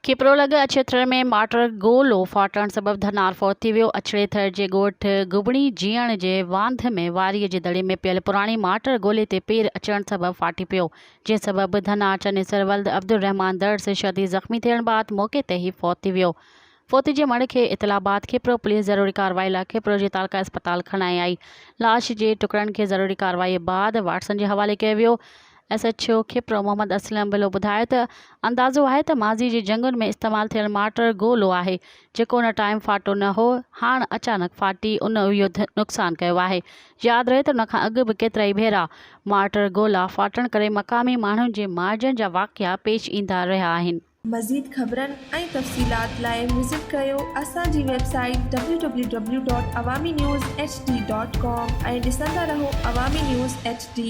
खिपरोलग अछेत्र में माटर गोलो फाटण सबब धनार फौत थी वियो। अछड़े थर जे ॻोठ गुबणी जीअण जे वांध में वारीअ जे दड़े में पियल पुराणी माटर गोले ते पेर अचण सबब फाटी पियो, जंहिं सबब धनार चनेसर वल्द अब्दुल रहमान दड़ से शदीद ज़ख्मी थियण बाद मौके ते ही फौत थी वियो। फौती जे मण खे इतला बाद खिपरो पुलिस ज़रूरी कार्रवाई लाइ खिपरो जे तालका अस्पताल खणाए आई। लाश जे टुकड़नि खे ज़रूरी कार्रवाई बाद वाटसन जे हवाले कयो वियो। SHO खिपरो मोहम्मद असलम बिलो ॿुधायो त अंदाज़ो आहे त माज़ी जी जंगुनि में इस्तेमालु थियल माटर गोलो आहे, जेको उन टाइम फाटो न हो, हाणे अचानक फाटी उन इहो नुक़सानु कयो आहे। यादि रहे त उन खां अॻु बि केतिरा ई भेरा माटर गोला फाटण करे मक़ामी माण्हुनि जे मारिजण जा वाक़िया पेश ईंदा रहिया आहिनि। मज़ीद ख़बरनि ऐं तफ़सीलात लाइ विज़िट कयो असांजी वेबसाइट www.awamiNewsHD.com ऐं ॾिसंदा रहो अवामी न्यूज़ HD।